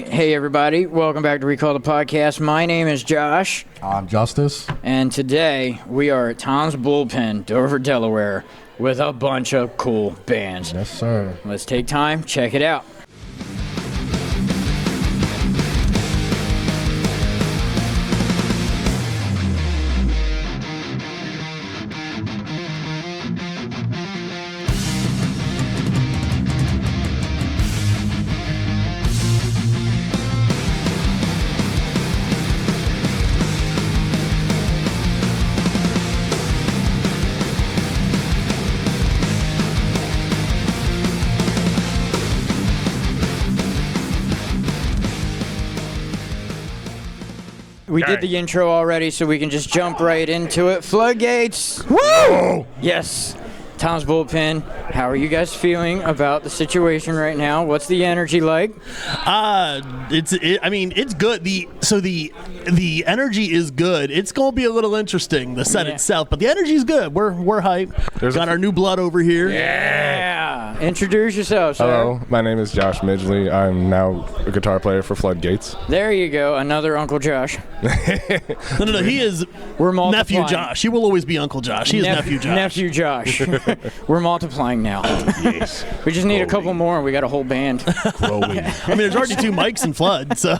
Hey everybody, welcome back to Recall the Podcast. My name is Josh. I'm Justus. And today we are at Toms Bullpen, Dover, Delaware, with a bunch of cool bands. Yes, sir. Let's take time, check it out. We did the intro already, so we can just jump right into it. Floodgates! Woo! Yes. Toms Bullpen, how are you guys feeling about the situation right now? What's the energy like? It's good. The energy is good. It's gonna be a little interesting, the set itself, but the energy is good. We're hype. Got our new blood over here. Yeah. Introduce yourself, sir. Hello, my name is Josh Midgley. I'm now a guitar player for Floodgates. There you go, another Uncle Josh. No. He is nephew Josh. He will always be Uncle Josh. He is nephew Josh. Nephew Josh. We're multiplying now. Yes. We just need a couple more, and we got a whole band. Growing. I mean, there's already 2 mics in Flood, so.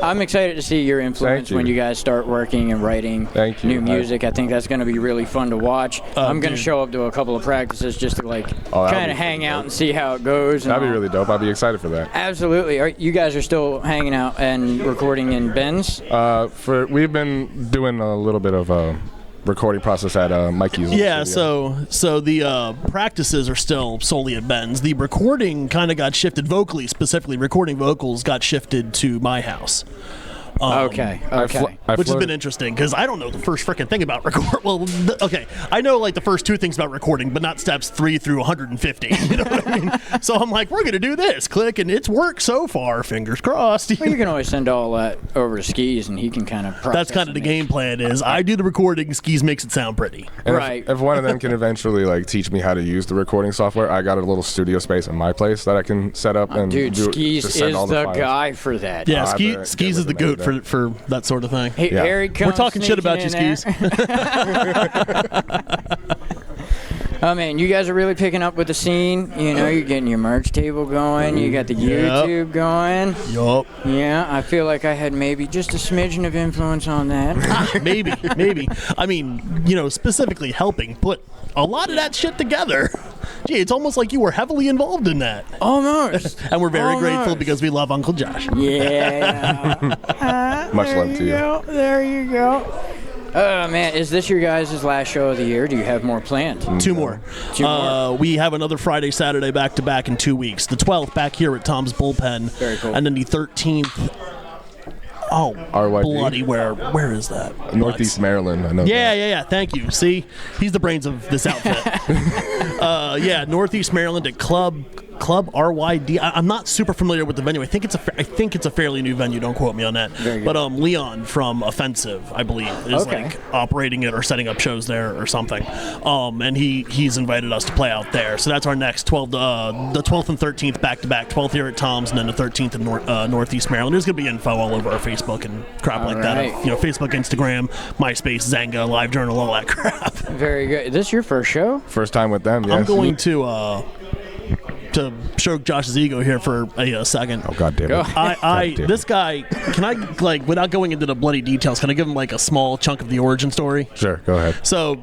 I'm excited to see your influence when you guys start working and writing new music. I think that's going to be really fun to watch. I'm going to show up to a couple of practices just to kind of hang out and see how it goes. That'd be really dope. I'd be excited for that. Absolutely. You guys are still hanging out and recording in Ben's? We've been doing a little bit of a recording process at Mikey's. Yeah, so the practices are still solely at Ben's. The recording kind of got shifted vocally, specifically recording vocals got shifted to my house. Okay. Which has been interesting because I don't know the first freaking thing about record. Well, I know the first 2 things about recording, but not steps 3 through 150. You know what I mean? So I'm like, we're gonna do this, click, and it's worked so far. Fingers crossed. Well, you can always send all that over to Skis, and he can kind of process. That's kind of the game plan. Is I do the recording, Skis makes it sound pretty. And right. If one of them can eventually teach me how to use the recording software, I got a little studio space in my place that I can set up and Skis is the guy for that. Yeah, Skis is the goat for that sort of thing. Here he comes. We're talking shit about you, Skis. Oh man, you guys are really picking up with the scene. You know, you're getting your merch table going. You got the YouTube going. Yup. Yeah, I feel like I had maybe just a smidgen of influence on that. Maybe. I mean, specifically helping put a lot of that shit together. Gee, it's almost like you were heavily involved in that. Almost. And we're very grateful because we love Uncle Josh. Yeah. Much love to you. There you go. Man, is this your guys' last show of the year? Do you have more planned? 2 more. 2 more. We have another Friday, Saturday back-to-back in 2 weeks. The 12th back here at Toms Bullpen. Very cool. And then the 13th... Oh, RYD? bloody, where is that? Northeast Maryland, I know. Yeah. Thank you. See, he's the brains of this outfit. Northeast Maryland at Club RYD. I'm not super familiar with the venue. I think it's a fairly new venue. Don't quote me on that. But Leon from Offensive, I believe, is operating it or setting up shows there or something. And he's invited us to play out there. So that's our next the 12th and 13th back to back. 12th here at Toms, and then the 13th in Northeast Maryland. There's gonna be info all over our Facebook and crap that. Facebook, Instagram, MySpace, Zanga, LiveJournal, all that crap. Very good. Is this your first show? First time with them. Yes. I'm going to stroke Josh's ego here for a second. Oh, God damn it. This guy, can I, without going into the bloody details, can I give him a small chunk of the origin story? Sure, go ahead. So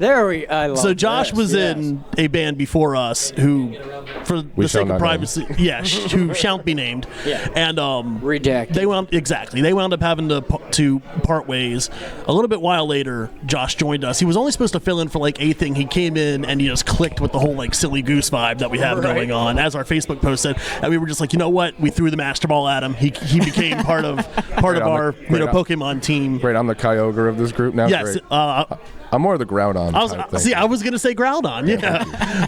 Josh was in a band before us who, for the sake of privacy, who shan't be named. Yeah. And redacted. They wound up having to part ways. A little bit while later, Josh joined us. He was only supposed to fill in for a thing. He came in and he just clicked with the whole silly goose vibe that we have going on, as our Facebook post said, and we were just you know what? We threw the master ball at him. He became part of our Pokemon team. Great, I'm the Kyogre of this group now. Yes. I'm more of the Groudon. I was gonna say Groudon, yeah.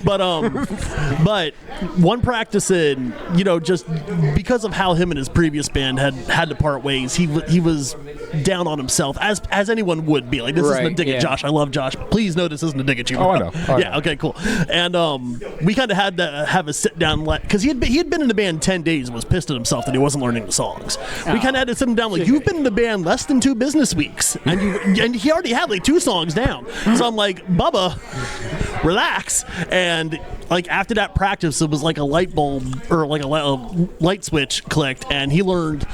But one practice in, just because of how him and his previous band had to part ways, he was down on himself, as anyone would be. Like, this isn't a dig at Josh. I love Josh. Please know this isn't a dig at you. Oh, I know. Yeah, okay, cool. And we kind of had to have a sit-down, because he had been in the band 10 days and was pissed at himself that he wasn't learning the songs. We kind of had to sit him down, like, you've been in the band less than 2 business weeks, and he already had, like, 2 songs down. So I'm like, Bubba, relax. And like after that practice, it was like a light bulb or like a light switch clicked, and he learned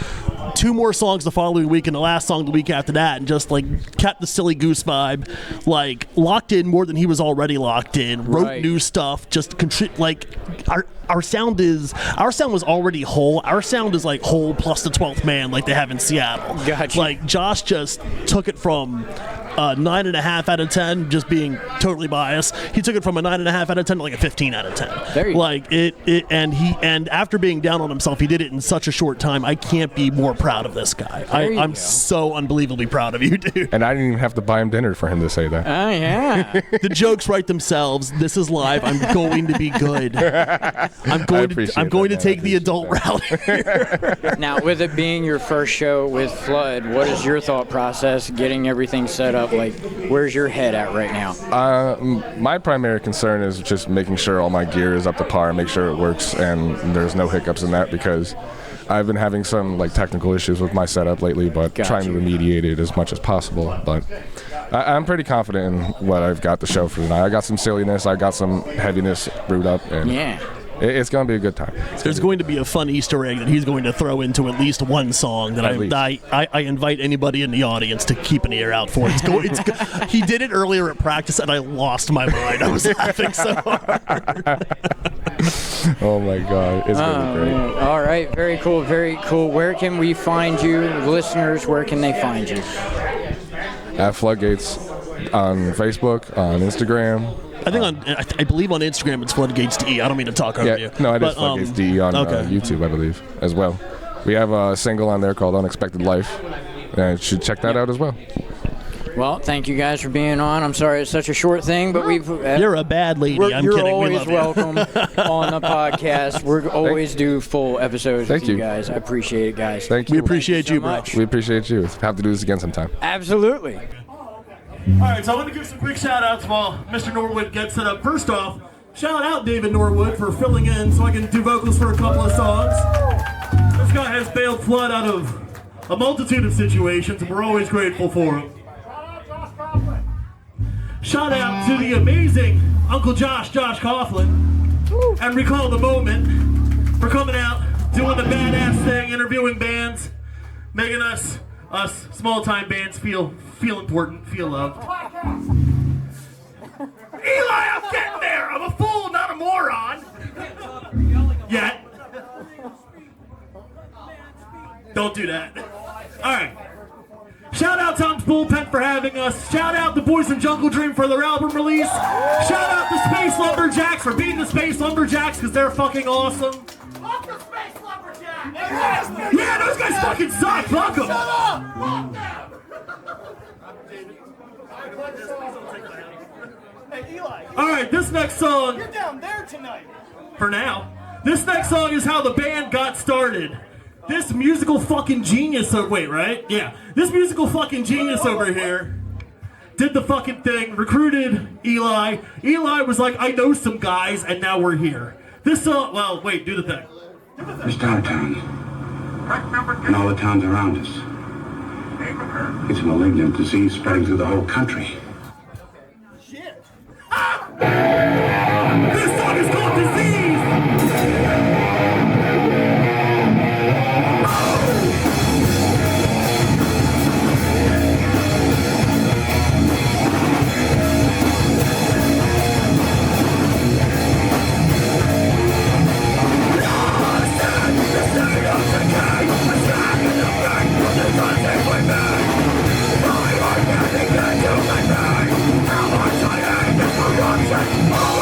2 more songs the following week and the last song the week after that, and just like kept the silly goose vibe, like locked in more than he was already locked in, wrote new stuff, just like our sound was already whole. Our sound is like whole plus the 12th man like they have in Seattle. Gotcha. Like Josh just took it from 9.5 out of 10, just being totally biased. He took it from a 9.5 out of 10 to like a 15 out of 10. There you like it, and after being down on himself, he did it in such a short time. I can't be more proud of this guy. I'm so unbelievably proud of you, dude. And I didn't even have to buy him dinner for him to say that. Oh yeah. The jokes write themselves. This is live. I'm going to be good. I'm going to take the adult route. Now, with it being your first show with Flood, what is your thought process getting everything set up? Like, where's your head at right now? My primary concern is just making sure all my gear is up to par, make sure it works, and there's no hiccups in that, because I've been having some like technical issues with my setup lately, but trying to remediate it as much as possible. But I'm pretty confident in what I've got to show for tonight. I got some silliness, I got some heaviness brewed up, and it's going to be a good time. There's going to be a fun Easter egg that he's going to throw into at least one song that I invite anybody in the audience to keep an ear out for. He did it earlier at practice, and I lost my mind. I was laughing so hard. Oh, my God. It's going to be great. Man. All right. Very cool. Very cool. Where can we find you? Listeners, where can they find you? At Floodgates on Facebook, on Instagram. I think I believe on Instagram it's Floodgates DE. I don't mean to talk over you. No, it is Floodgates DE on YouTube, I believe, as well. We have a single on there called Unexpected Life, and you should check that out as well. Well, thank you guys for being on. I'm sorry it's such a short thing, but you're a bad lady. I'm you're kidding. Always welcome on the podcast. We're always do full episodes with you guys. I appreciate it, guys. Thank you. We appreciate you, bro. We appreciate you. Have to do this again sometime. Absolutely. All right, so I want to give some quick shout-outs while Mr. Norwood gets set up. First off, shout out David Norwood for filling in so I can do vocals for a couple of songs. This guy has bailed Flood out of a multitude of situations, and we're always grateful for him. Shout out to the amazing Uncle Josh Coughlin, and Recall the Moment for coming out, doing the badass thing, interviewing bands, making us small-time bands feel important, feel loved. Eli, I'm getting there! I'm a fool, not a moron! Yet. Don't do that. Alright. Shout out Toms Bullpen for having us. Shout out the Boys in Jungle Dream for their album release. Shout out the Space Lumberjacks for being the Space Lumberjacks because they're fucking awesome. Fuck the Space Lumberjacks! Yeah, those guys fucking suck! Fuck them! Shut up! Fuck them! Hey, Eli. Alright, this next song... You're down there tonight. For now. This next song is how the band got started. This musical fucking genius... This musical fucking genius over here did the fucking thing, recruited Eli. Eli was like, I know some guys, and now we're here. This song... Well, wait, do the thing. It's our town. And all the towns around us. It's a malignant disease spreading through the whole country. Shit. This song is called Disease! Oh!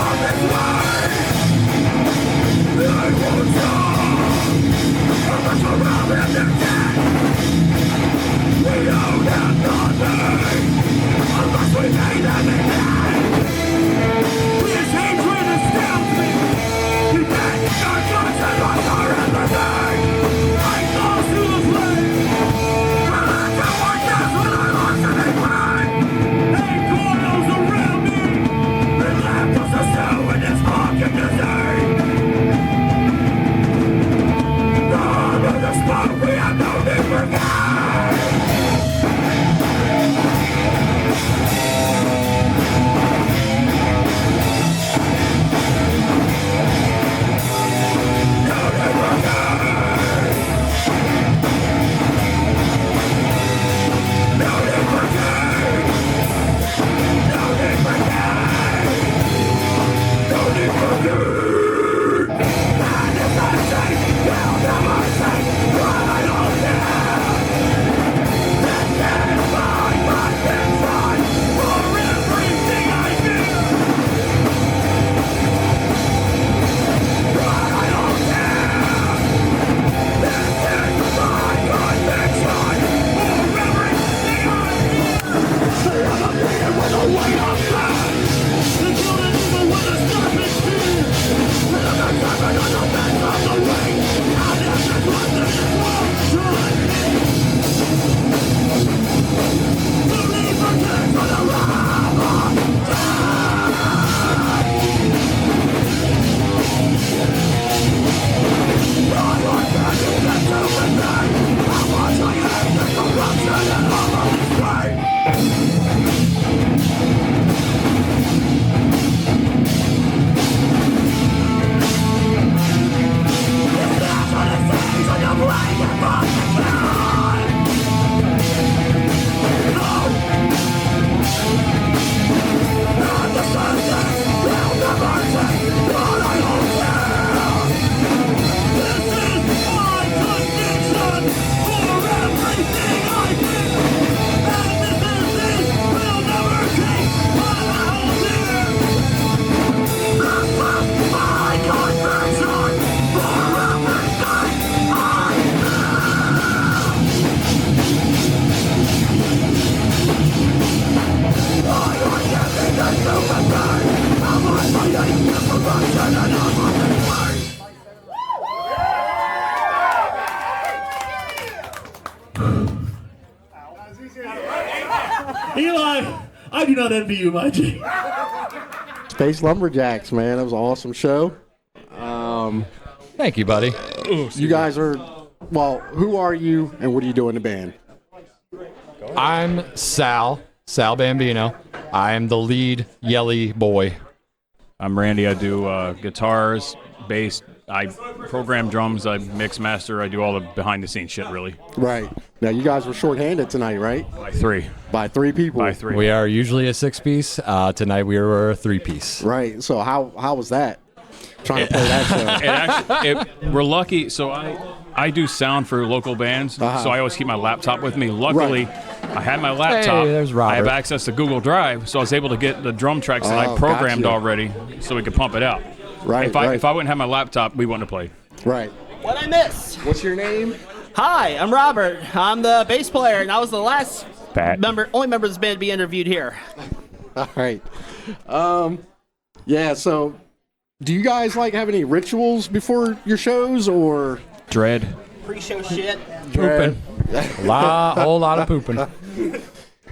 Eli, I do not envy you, my G. Space Lumberjacks, man. That was an awesome show. Thank you, buddy. You guys are, well, who are you and what do you do in the band? I'm Sal Bambino. I am the lead yelly boy. I'm Randy. I do guitars, bass. I program drums. I mix, master. I do all the behind-the-scenes shit, really. Right. Now, you guys were shorthanded tonight, right? By three. By three people. By three. We are usually a 6-piece. Tonight we were a 3-piece. Right. So how was that? Trying to play that show. We're lucky. So I do sound for local bands, so I always keep my laptop with me. Luckily, I had my laptop. Hey, there's Robert. I have access to Google Drive, so I was able to get the drum tracks that I programmed already, so we could pump it out. Right. If I wouldn't have my laptop, we wouldn't have played. Right. What I miss? What's your name? Hi, I'm Robert. I'm the bass player, and I was the last only member of this band to be interviewed here. All right. Yeah, so do you guys have any rituals before your shows or Dread. Pre-show shit. Pooping. Whole lot of pooping.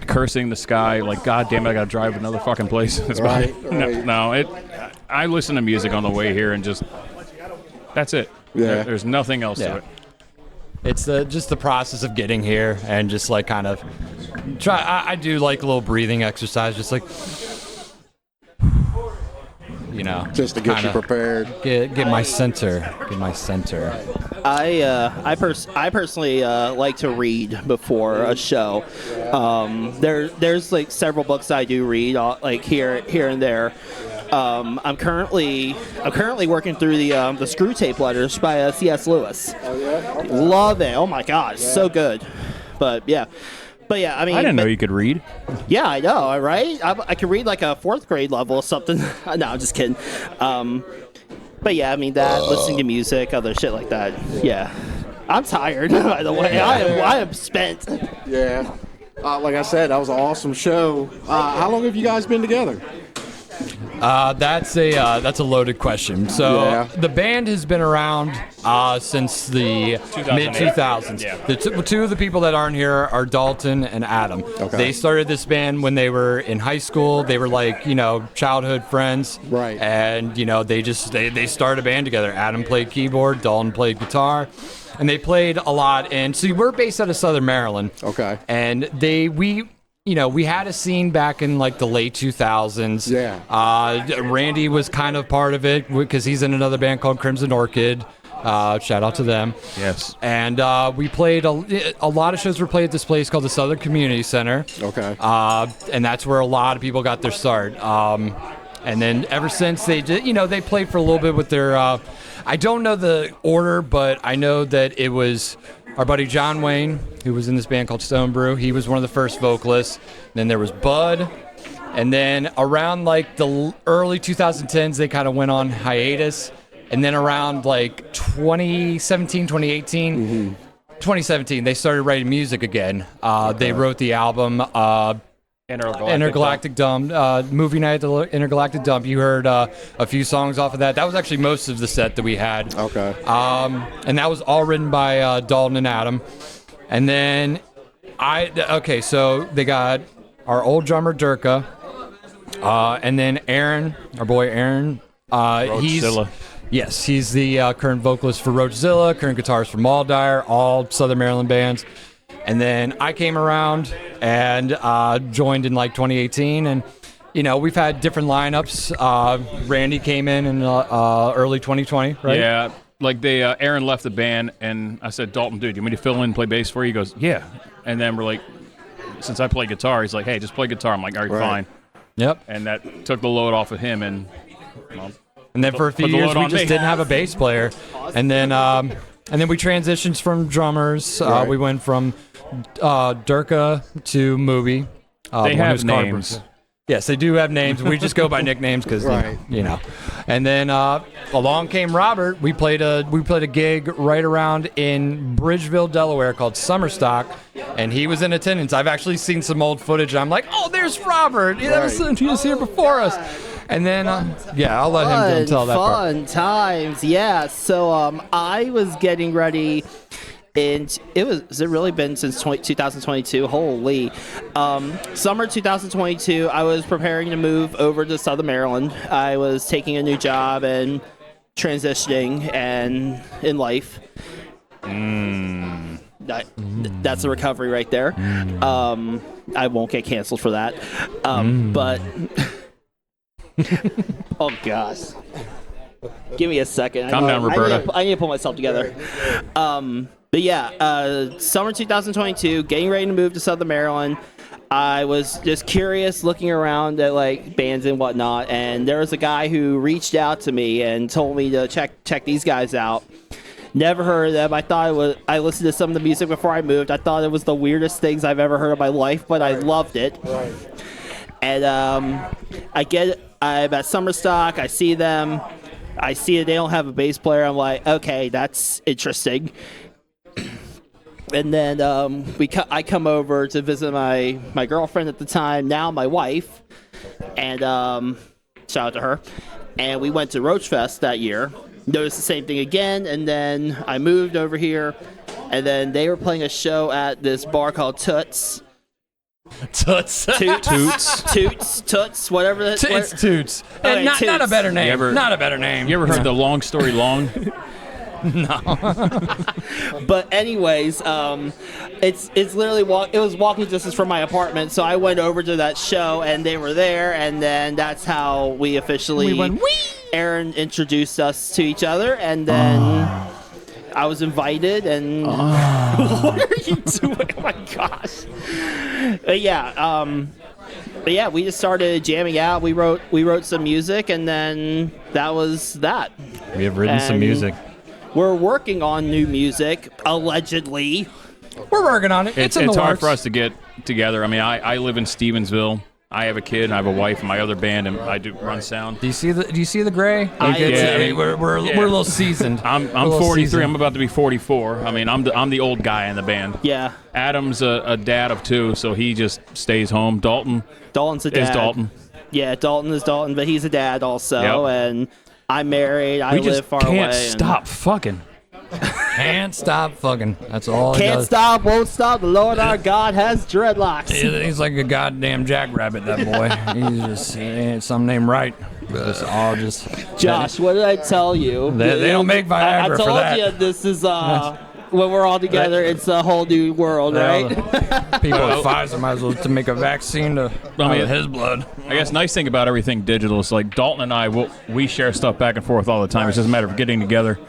Cursing the sky, God damn it, I gotta drive another fucking place. That's right. I listen to music on the way here and just, that's it. Yeah. There's nothing else to it. It's just the process of getting here and just kind of try. I do a little breathing exercise, just just to get you prepared. Get my center. I personally like to read before a show. There's several books I do read here and there. I'm currently working through the Screw Tape Letters by C.S. Lewis. Oh yeah. Okay. Love it. Oh my God, so good. But yeah, I mean, I didn't know you could read. Yeah, I know, right? I could read a 4th grade level or something. No, I'm just kidding. But yeah, I mean listening to music, other shit like that. Yeah, I'm tired. By the way, I am spent. Yeah. Like I said, that was an awesome show. How long have you guys been together? That's a loaded question. So the band has been around since the mid-2000s. Yeah. The two of the people that aren't here are Dalton and Adam. Okay. They started this band when they were in high school. They were childhood friends. Right. And they started a band together. Adam played keyboard, Dalton played guitar. And they played a lot. And so we're based out of Southern Maryland. Okay. And we had a scene back in the late 2000s. Yeah. Randy was kind of part of it because he's in another band called Crimson Orchid. Shout out to them. Yes. And we played a lot of shows were played at this place called the Southern Community Center. Okay. And that's where a lot of people got their start. And then ever since they did, they played for a little bit with their. I don't know the order, but I know that it was our buddy John Wayne, who was in this band called Stone Brew. He was one of the first vocalists. Then there was Bud. And then around the early 2010s, they kind of went on hiatus. And then around 2017, 2018, 2017, they started writing music again. They wrote the album Intergalactic Dump, movie night at the Intergalactic Dump. You heard a few songs off of that. That was actually most of the set that we had. Okay. And that was all written by Dalton and Adam. And then so they got our old drummer Durka, and then Aaron, our boy Aaron. Roachzilla. He's the current vocalist for Roachzilla, current guitarist for Maldire, all Southern Maryland bands. And then I came around and joined in 2018, and we've had different lineups. Randy came in early 2020, right? Yeah, Aaron left the band, and I said, Dalton, dude, you want me to fill in and play bass for you? He goes, yeah. And then we're since I play guitar, he's like, hey, just play guitar. I'm like, all right, fine. Yep. And that took the load off of him, and then for a few years we just didn't have a bass player, and then we transitioned from drummers. We went from Durka to Movie. They have names. Yes, they do have names. We just go by nicknames because And then along came Robert. We played a gig right around in Bridgeville, Delaware, called Summerstock, and he was in attendance. I've actually seen some old footage. And I'm like, oh, there's Robert. He was here before us. And then, I'll let him tell that part. Fun times, yeah. So I was getting ready And has it really been since 2022? Holy. Summer 2022, I was preparing to move over to Southern Maryland. I was taking a new job and transitioning and in life. That's a recovery right there. I won't get canceled for that. But oh gosh, give me a second. Calm down, Roberta. I need to pull myself together. But yeah, summer 2022, getting ready to move to Southern Maryland. I was just curious, looking around at like bands and whatnot, and there was a guy who reached out to me and told me to check these guys out. Never heard of them. I listened to some of the music before I moved. I thought it was the weirdest things I've ever heard in my life, but I loved it. Right. And I'm at Summer Stock. I see them. I see that they don't have a bass player. I'm like, okay, that's interesting. And then I come over to visit my girlfriend at the time, now my wife, and shout out to her. And we went to Roach Fest that year. Noticed the same thing again, and then I moved over here, and then they were playing a show at this bar called Toots. Toots. Toots, whatever that is. It's Toots. And not a better name. Not a better name. You ever heard the long story long? No. But anyways, it's literally it was walking distance from my apartment, so I went over to that show, and they were there, and then that's how we officially went, wee! Aaron introduced us to each other, and then I was invited, and what are you doing? Oh my gosh. But yeah, we just started jamming out. We wrote some music, and then that was that. We have written some music. We're working on new music, allegedly. We're working on it. It's hard for us to get together. I mean, I live in Stevensville. I have a kid, and I have a wife, and my other band, and I do run sound. Do you see the gray? We're a little seasoned. I'm 43. Seasoned. I'm about to be 44. I mean, I'm the old guy in the band. Yeah. Adam's a dad of 2, so he just stays home. Dalton's a dad. Is Dalton. Yeah, Dalton is Dalton, but he's a dad also, and I'm married. I live far away. We just can't stop fucking. Can't stop fucking. That's all. Can't stop, won't stop. The Lord our God has dreadlocks. He's like a goddamn jackrabbit, that boy. He's just ain't some name right. It's all just. Josh, what did I tell you? They don't make Viagra for that. I told you this is when we're all together, it's a whole new world, right? People at Pfizer might as well to make a vaccine to his blood. I guess nice thing about everything digital is like Dalton and I, we share stuff back and forth all the time. It's just a matter of getting together.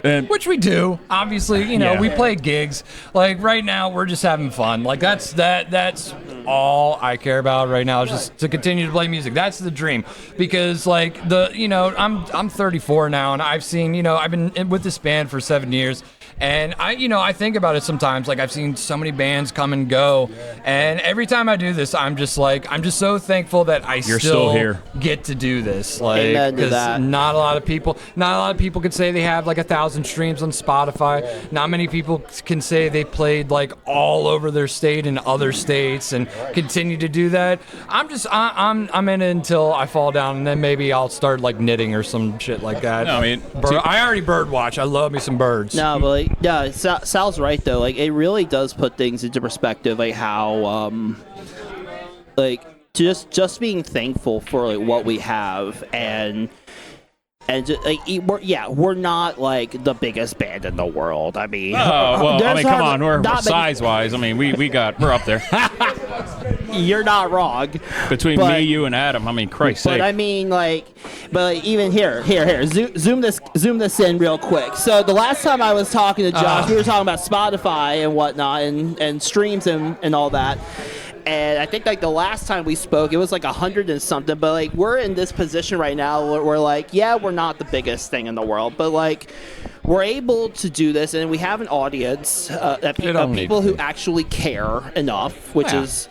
Which we do, obviously. We play gigs. Like right now, we're just having fun. Like that's all I care about right now is just to continue to play music. That's the dream, because like I'm 34 now, and I've seen I've been with this band for 7 years. And I think about it sometimes. Like I've seen so many bands come and go, and every time I do this, I'm just so thankful that You're still here. Get to do this. Like, because not a lot of people can say they have like 1,000 streams on Spotify. Not many people can say they played like all over their state and other states and continue to do that. I'm in it until I fall down, and then maybe I'll start like knitting or some shit like that. No, I mean, I already bird watch. I love me some birds. No, but yeah, Sal's right though. Like it really does put things into perspective, like how, like just being thankful for like what we have, and just, like we're not like the biggest band in the world. I mean, come on, we're size-wise. I mean, we're up there. You're not wrong. Between me, you, and Adam, I mean, Christ's sake. But I mean, but even here, zoom this in real quick. So the last time I was talking to Josh, we were talking about Spotify and whatnot, and streams and all that. And I think like the last time we spoke, it was like 100 and something. But like we're in this position right now where we're like, yeah, we're not the biggest thing in the world, but like we're able to do this, and we have an audience of people who actually care enough, which is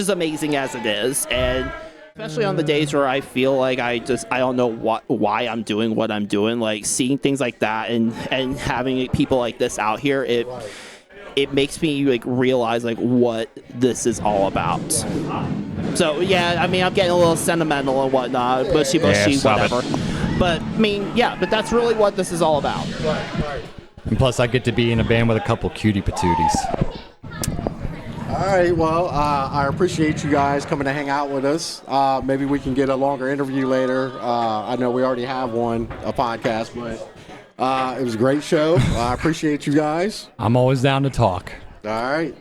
amazing as it is. And especially on the days where I feel like I don't know why I'm doing what I'm doing, like seeing things like that and having people like this out here, it makes me like realize like what this is all about. So yeah, I mean, I'm getting a little sentimental and whatnot, bushy, whatever. But I mean, yeah, but that's really what this is all about. And plus, I get to be in a band with a couple cutie patooties. All right, well, I appreciate you guys coming to hang out with us. Maybe we can get a longer interview later. I know we already have a podcast, but it was a great show. I appreciate you guys. I'm always down to talk. All right.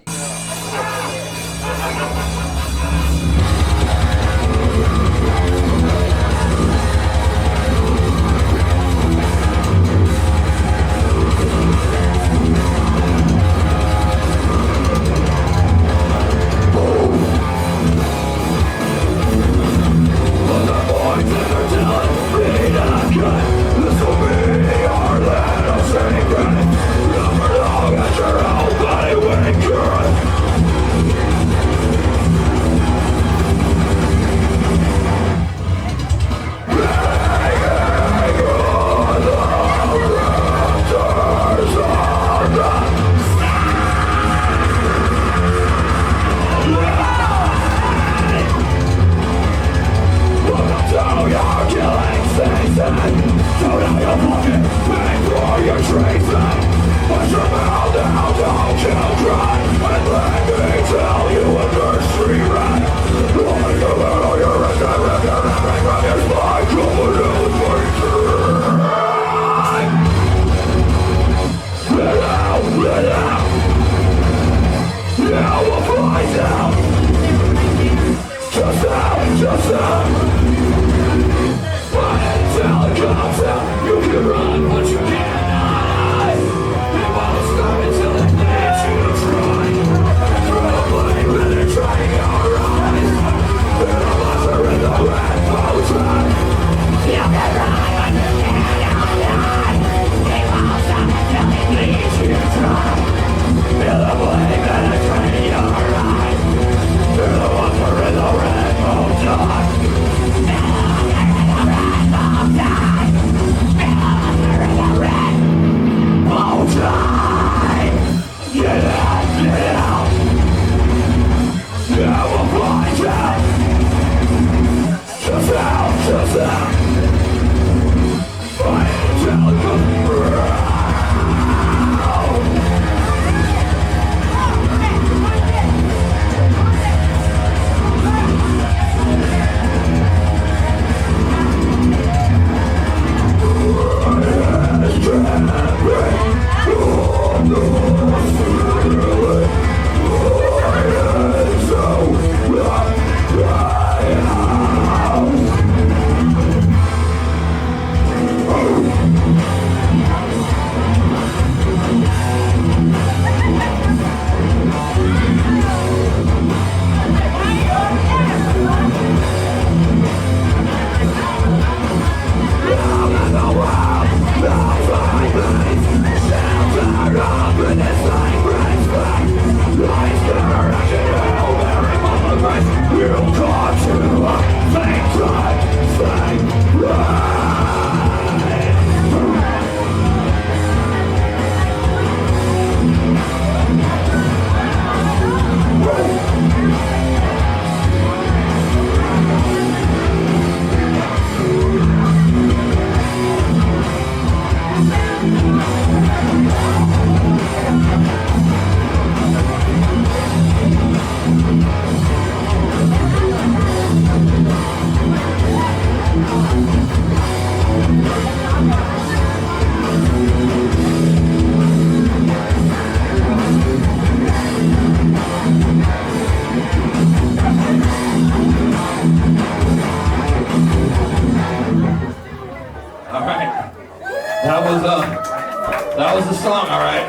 That was the song, all right.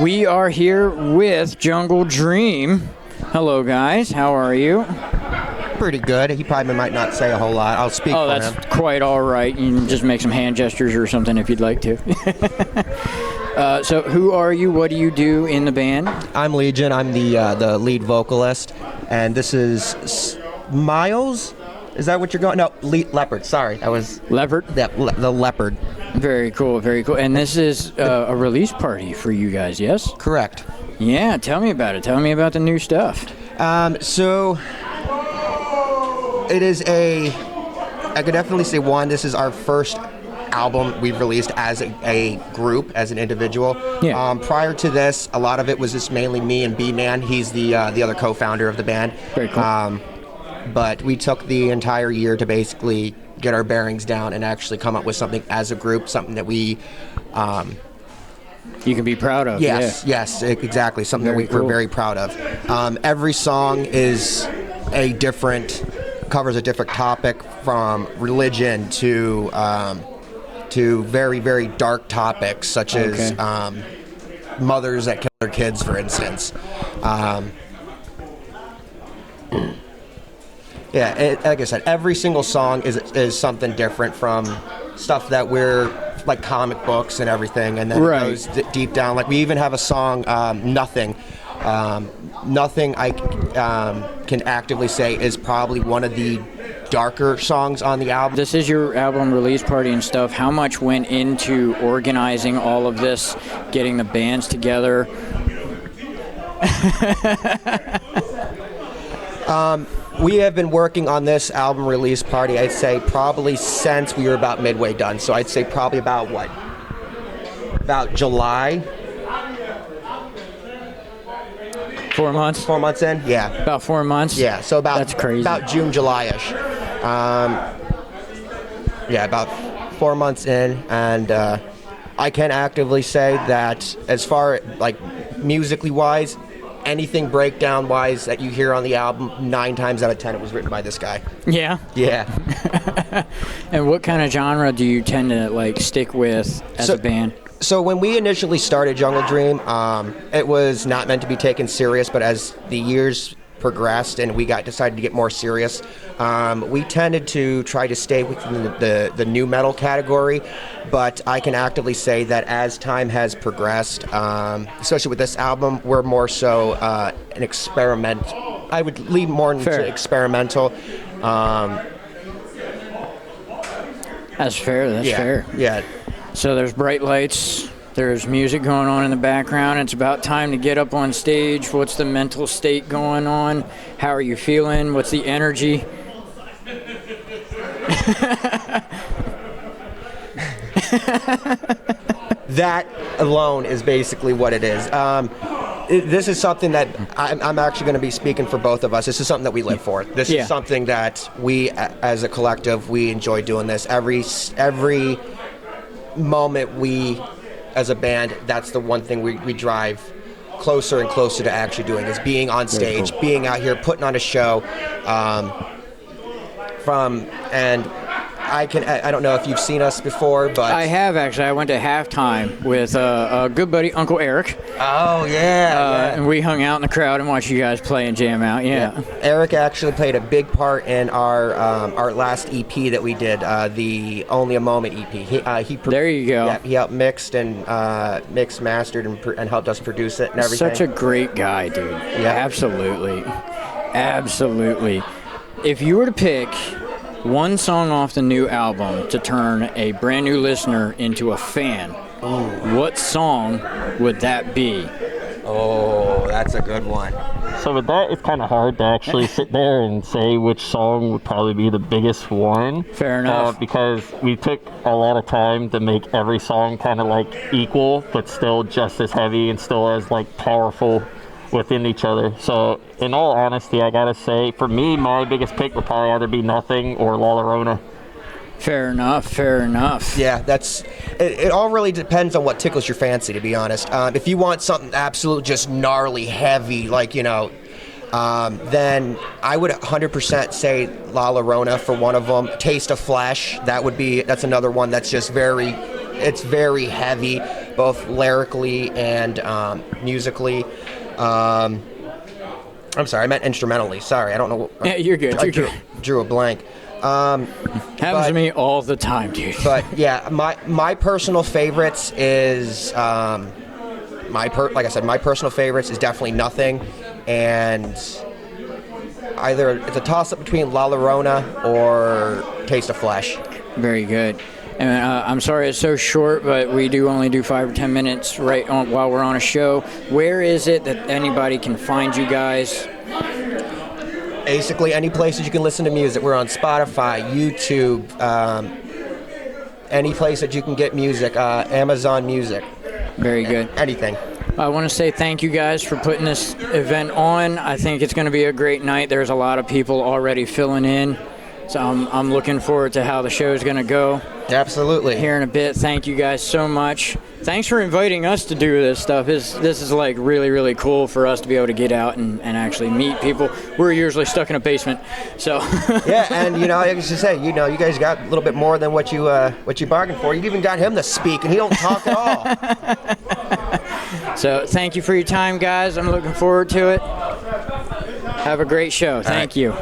We are here with Jungle Dream. Hello, guys. How are you? Pretty good. He probably might not say a whole lot. I'll speak for him. Oh, that's quite all right. You can just make some hand gestures or something if you'd like to. So who are you? What do you do in the band? I'm Legion. I'm the lead vocalist. And this is Miles? Is that what you're going? No, Leopard. Sorry. That was... Leopard? Yeah, the Leopard. Very cool, very cool. And this is a release party for you guys, yes? Correct. Yeah, tell me about it. Tell me about the new stuff. So it is I could definitely say, one, this is our first album we've released as a group, as an individual. Yeah. Prior to this, a lot of it was just mainly me and B-Man. He's the other co-founder of the band. Very cool. But we took the entire year to basically get our bearings down and actually come up with something as a group, something that we... you can be proud of. Yes, exactly. Something that we're very proud of. Every song is covers a different topic, from religion to very, very dark topics, such as mothers that kill their kids, for instance. Like I said, every single song is something different, from stuff that we're like comic books and everything, and then it goes deep down. Like we even have a song, Nothing. Nothing I can actively say is probably one of the darker songs on the album. This is your album release party and stuff. How much went into organizing all of this, getting the bands together? We have been working on this album release party, I'd say, probably since we were about midway done. So I'd say probably about what? About July? 4 months? 4 months in? Yeah. About 4 months? Yeah, so That's crazy. About June, July-ish. About 4 months in, and I can actively say that as far like musically-wise, anything breakdown-wise that you hear on the album, 9 times out of 10 it was written by this guy. Yeah? Yeah. And what kind of genre do you tend to like stick with as a band? So when we initially started Jungle Dream, it was not meant to be taken serious, but as the years progressed and we decided to get more serious, we tended to try to stay within the new metal category, but I can actively say that as time has progressed, especially with this album, we're more so an experiment. I would lean more into experimental. That's fair. That's fair. Yeah. So there's bright lights, there's music going on in the background. It's about time to get up on stage. What's the mental state going on? How are you feeling? What's the energy? That alone is basically what it is. This is something that I'm actually going to be speaking for both of us. This is something that we live for. This is something that we, as a collective, we enjoy doing this. Every moment we, as a band, that's the one thing we drive closer and closer to actually doing, is being on stage, being out here, putting on a show. I don't know if you've seen us before, but I have actually. I went to halftime with a good buddy, Uncle Eric. Oh yeah, and we hung out in the crowd and watched you guys play and jam out. Yeah. Eric actually played a big part in our last EP that we did, the Only a Moment EP. There you go. Yeah, he helped mixed, mastered, and helped us produce it and everything. Such a great guy, dude. Yeah, absolutely. If you were to pick one song off the new album to turn a brand new listener into a fan, what song would that be? Oh, that's a good one. So with that, it's kind of hard to actually sit there and say which song would probably be the biggest one. Fair enough. Because we took a lot of time to make every song kind of like equal, but still just as heavy and still as like powerful within each other. So in all honesty, I gotta say, for me, my biggest pick would probably either be Nothing or La Llorona. Fair enough. Yeah, it all really depends on what tickles your fancy, to be honest. If you want something absolute, just gnarly, heavy, like, then I would 100% say La Llorona for one of them. Taste of Flesh, that's another one that's just very heavy, both lyrically and musically. I'm sorry, I meant instrumentally. Sorry, I don't know. Yeah, you're good. I drew a blank. Happens to me all the time, dude. But yeah, my personal favorites is like I said, my personal favorites is definitely Nothing, and either it's a toss-up between La Llorona or Taste of Flesh. Very good. And I'm sorry it's so short, but we do only do 5 or 10 minutes while we're on a show. Where is it that anybody can find you guys? Basically, any places you can listen to music. We're on Spotify, YouTube, any place that you can get music, Amazon Music. Very good. Anything. I want to say thank you guys for putting this event on. I think it's going to be a great night. There's a lot of people already filling in, so I'm looking forward to how the show is going to go. Absolutely. Here in a bit. Thank you guys so much. Thanks for inviting us to do this stuff. This is like really, really cool for us to be able to get out and actually meet people. We're usually stuck in a basement, so. Yeah, and I used to say, you guys got a little bit more than what you bargained for. You even got him to speak, and he don't talk at all. So thank you for your time, guys. I'm looking forward to it. Have a great show. Thank you.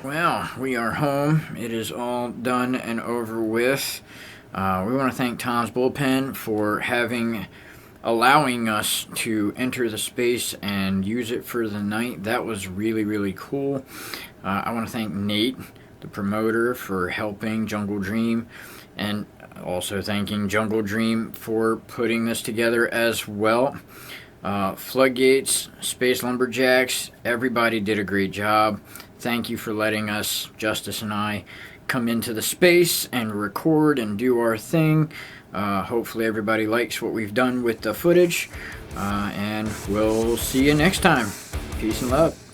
Well, we are home. It is all done and over with. We want to thank Toms Bullpen for allowing us to enter the space and use it for the night. That was really, really cool. I want to thank Nate, the promoter, for helping Jungle Dream, and also thanking Jungle Dream for putting this together as well. Floodgates, Space Lumberjacks, everybody did a great job. Thank you for letting us, Justus and I, come into the space and record and do our thing. Hopefully everybody likes what we've done with the footage, and we'll see you next time. Peace and love.